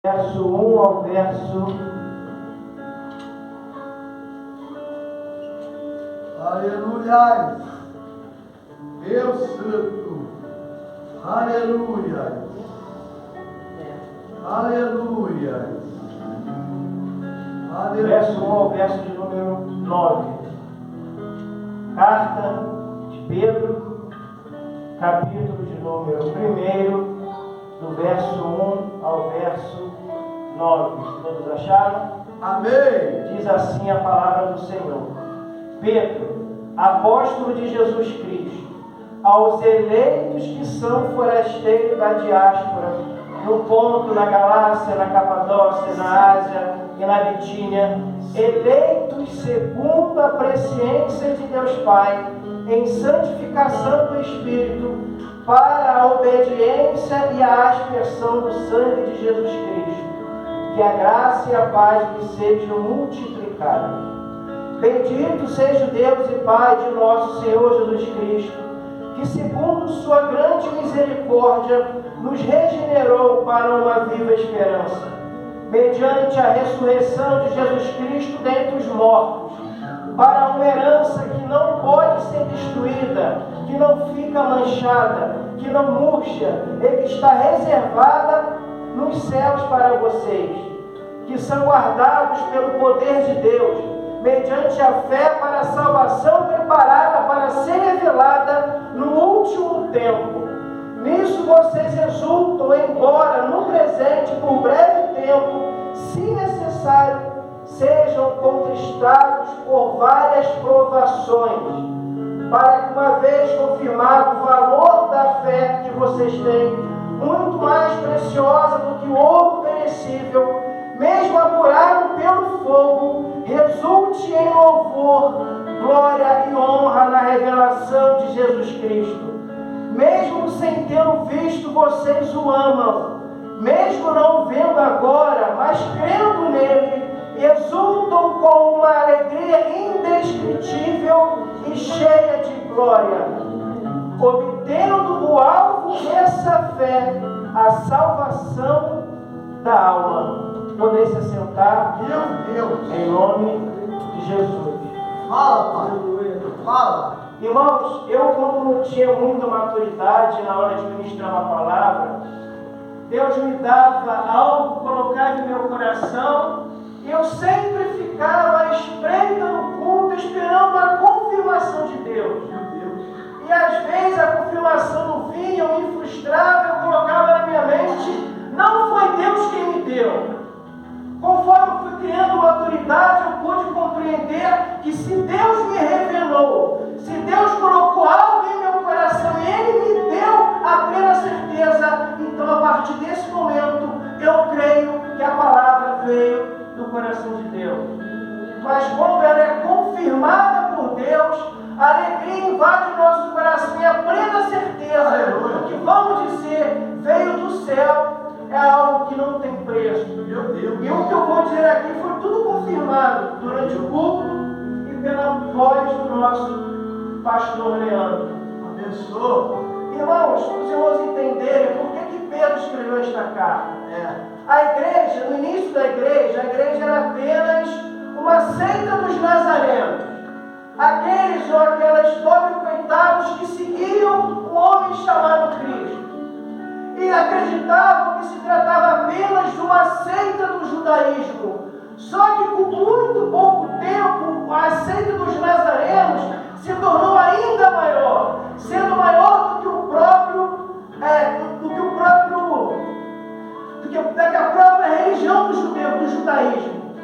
verso 1 ao verso... Aleluia! Deus Santo! Aleluia! Aleluia! Verso 1 ao verso de número 9. Carta de Pedro, capítulo de número 1, do verso 1 ao verso 9. Todos acharam? Amém! Diz assim a palavra do Senhor. Pedro, apóstolo de Jesus Cristo, aos eleitos que são forasteiros da diáspora, no Ponto, na Galácia, na Capadócia, na Ásia e na Bitínia, eleitos segundo a presciência de Deus Pai, em santificação do Espírito, para a obediência e a aspersão do sangue de Jesus Cristo. Que a graça e a paz lhe sejam multiplicadas. Bendito seja o Deus e Pai de nosso Senhor Jesus Cristo, que segundo sua grande misericórdia nos regenerou para uma viva esperança, mediante a ressurreição de Jesus Cristo dentre os mortos, para uma herança que não pode ser destruída, que não fica manchada, que não murcha, e que está reservada nos céus para vocês, que são guardados pelo poder de Deus, mediante a fé para a salvação preparada para ser revelada no último tempo. Nisso vocês exultam, embora no presente, por breve tempo, se necessário, sejam contristados por várias provações, para que, uma vez confirmado o valor da fé que vocês têm, muito mais preciosa do que o ouro perecível, mesmo apurado pelo fogo, resulte em louvor, glória e honra na revelação de Jesus Cristo. Mesmo sem tê-lo visto, vocês o amam. Mesmo não o vendo agora, mas crendo nele, exultam com uma alegria indescritível e cheia de glória, obtendo o alvo dessa fé, a salvação da alma. Poder se assentar, Meu Deus! em nome de Jesus. Fala, Pai! Fala! Irmãos, eu, como não tinha muita maturidade na hora de ministrar uma palavra, Deus me dava algo, colocava em meu coração, e eu sempre ficava à espreita no culto, esperando a confirmação de Deus. E às vezes a confirmação não vinha, eu me frustrava, eu colocava na minha mente, não foi Deus quem me deu. Conforme eu fui criando maturidade, eu pude compreender que se Deus me revelou, se Deus colocou algo em meu coração e Ele me deu a plena certeza, então a partir desse momento eu creio que a palavra veio do coração de Deus. Mas quando ela é confirmada por Deus, a alegria invade o nosso coração e a plena certeza do que vamos dizer veio do céu. É algo que não tem preço. Meu Deus. E o que eu vou dizer aqui foi tudo confirmado durante o culto e pela voz do nosso pastor Leandro. Abençoa. Irmãos, os irmãos entenderem por que Pedro escreveu esta carta. A igreja, no início da igreja, a igreja era apenas uma seita dos nazarenos. Aqueles ou aquelas pobres coitados que seguiam um homem chamado Cristo. E acreditavam que se tratava apenas de uma seita do judaísmo. Só que com muito pouco tempo, a seita dos nazarenos se tornou ainda maior, sendo maior do que a própria religião do judaísmo.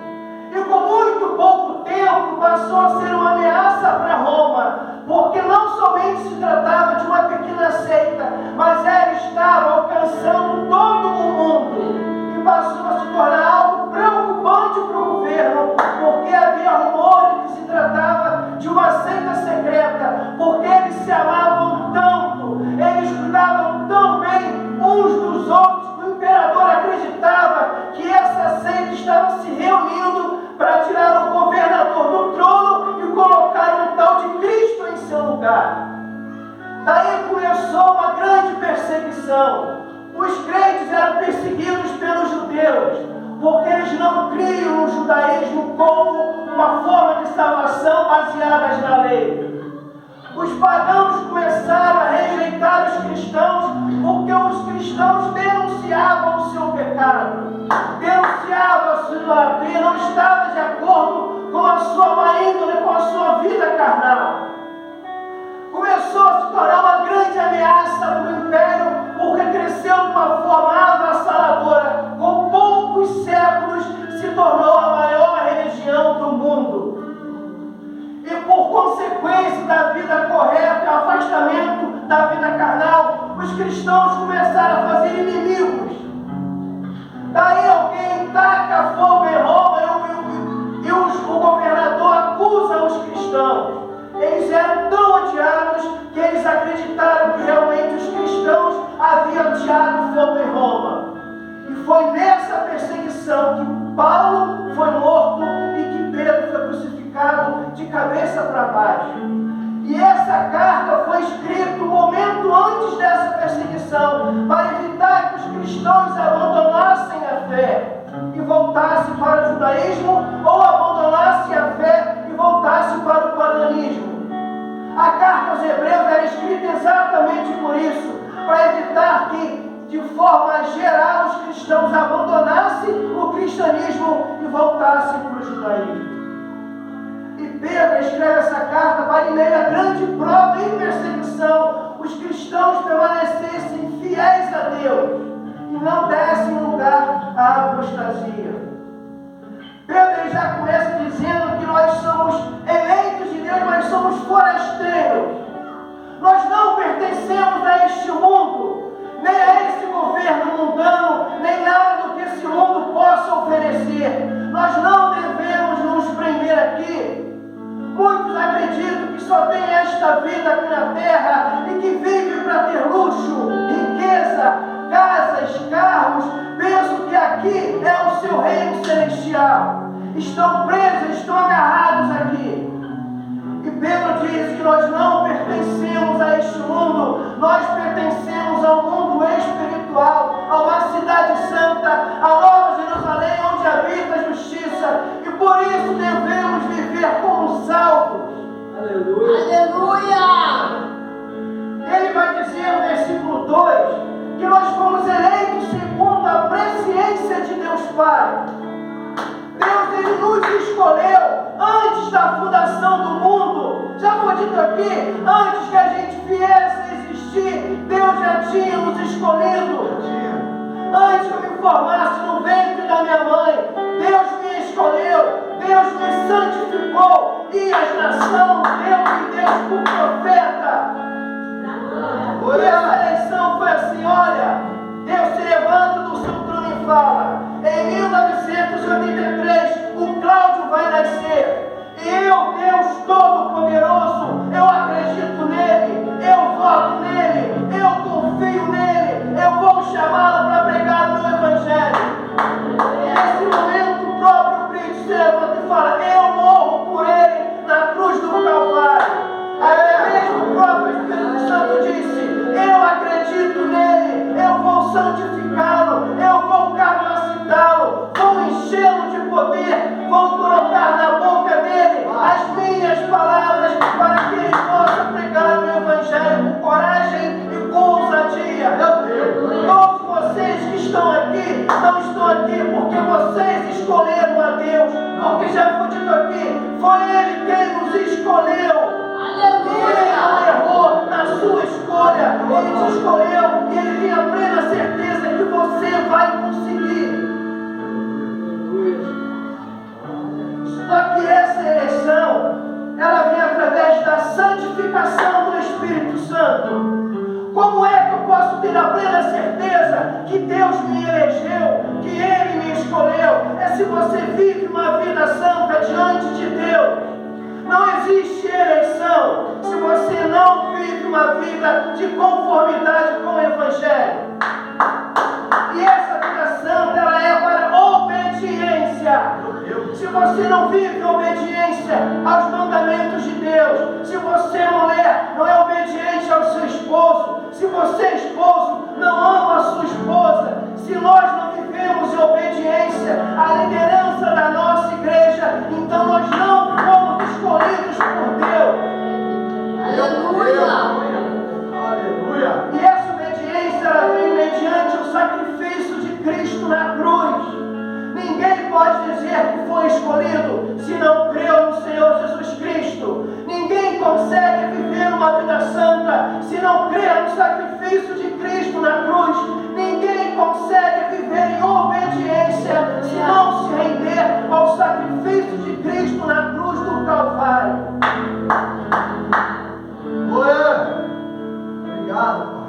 E com muito pouco tempo passou a ser uma ameaça para Roma, porque não somente se tratava de uma pequena seita, mas ela estava alcançando todo o mundo e passou a se tornar algo preocupante para o governo, porque havia rumores que se tratava de uma seita secreta, porque eles se amavam tanto, eles cuidavam tão bem uns dos outros, que o imperador acreditava que essa seita estava se reunindo para tirar o governador do trono e colocar um tal de Cristo em seu lugar. Daí começou uma grande perseguição. Os crentes eram Os pagãos começaram a rejeitar os cristãos porque os cristãos denunciavam o seu pecado, denunciavam a sua idolatria, não estava de acordo com a sua má índole, com a sua vida carnal. Começou a se tornar uma grande ameaça para o império, porque cresceu de uma forma avassaladora. Com poucos séculos se tornou a maior religião do mundo. E por consequência da vida correta e afastamento da vida carnal, os cristãos começaram a fazer inimigos. Daí alguém taca fogo em Roma e o governador acusa os cristãos. Eles eram tão odiados que eles acreditaram que realmente os cristãos haviam ateado fogo em Roma. E foi nessa perseguição que Paulo foi morto e que Pedro foi crucificado de cabeça para baixo. E essa carta foi escrita um momento antes dessa perseguição, para evitar que os cristãos abandonassem a fé e voltassem para o judaísmo, ou abandonassem a fé e voltassem para o paganismo. A carta aos Hebreus era escrita exatamente por isso, para evitar que, de forma geral, os cristãos abandonassem o cristianismo e voltassem para o judaísmo. E Pedro escreve essa carta para, em meio a grande prova e perseguição, os cristãos permanecessem fiéis a Deus e não dessem lugar à apostasia. Pedro já começa dizendo que nós somos eleitos de Deus, mas somos forasteiros. Nós não pertencemos a este mundo, nem a esse governo mundano, nem nada do que esse mundo possa oferecer. Nós não devemos nos prender aqui. Muitos acreditam que só tem esta vida aqui na terra e que vivem para ter luxo, riqueza, casas, carros. Pensam que aqui é o seu reino celestial. Estão presos, estão agarrados aqui. E Pedro diz que nós não pertencemos a este mundo, nós pertencemos ao mundo espiritual, a uma cidade santa, a Nova Jerusalém, onde habita a justiça, e por isso devemos viver como salvos. Aleluia! Aleluia! Ele vai dizer no versículo 2 que nós fomos eleitos segundo a presciência de Deus Pai. Deus, Ele nos escolheu antes da fundação do mundo. Já foi dito aqui, antes que a gente viesse a existir, Deus já tinha nos escolhido. Antes que eu me formasse no ventre da minha mãe, Deus me escolheu, Deus me santificou, e as nações Deus por profeta. E essa eleição foi assim, olha, Deus se levanta do seu trono e fala, em 1983, o Cláudio vai nascer. E eu, Deus Todo-Poderoso, eu acredito nele, eu voto nele, eu confio nele, eu vou chamá-lo para pregar o meu evangelho. E nesse momento, o próprio Cristo se levanta e fala, eu morro por ele na cruz do Calvário. Aí mesmo o próprio Espírito Santo disse, eu acredito nele, eu vou santificá-lo, eu vou capacitá-lo, vou enchê-lo de poder, vou colocar na boca dele as minhas palavras para que ele possa pregar o meu evangelho com coragem e com ousadia. Todos vocês que estão aqui, não estão aqui porque vocês escolheram a Deus, porque já foi dito aqui, foi ele quem nos escolheu. Ele não errou na sua escolha, ele te escolheu e ele tem a plena certeza que você vai conseguir. Só que essa eleição, ela vem através da santificação do Espírito Santo. Como é que eu posso ter a plena certeza que Deus me elegeu, que Ele me escolheu? É se você vive uma vida santa diante de Deus. Não existe eleição se você não vive uma vida de conformidade com o Evangelho. E essa vida santa, ela é para obediência. Se você não vive obediência aos mandamentos de Deus, se você, mulher, não é obediente ao seu esposo, se você, esposo, não ama a sua esposa, se nós não vivemos em obediência à liderança da nossa igreja, então nós não fomos escolhidos por Deus. Aleluia! cruz. Ninguém pode dizer que foi escolhido se não creu no Senhor Jesus Cristo. Ninguém consegue viver uma vida santa se não crer no sacrifício de Cristo na cruz. Ninguém consegue viver em obediência se não se render ao sacrifício de Cristo na cruz do Calvário. Obrigado, Pai.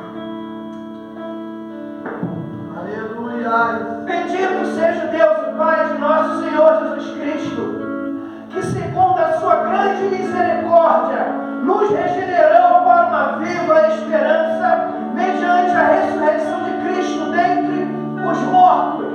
Aleluia. Bendito seja Deus e Pai de nosso Senhor Jesus Cristo, que segundo a sua grande misericórdia, nos regenerou para uma viva esperança, mediante a ressurreição de Cristo dentre os mortos.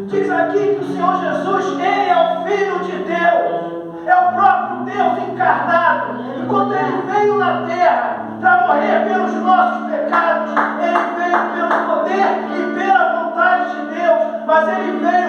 Diz aqui que o Senhor Jesus, Ele é o Filho de Deus, é o próprio Deus encarnado, e quando Ele veio na terra para morrer pelos nossos pecados, Ele veio pelo poder e pela vontade de Deus, mas Ele veio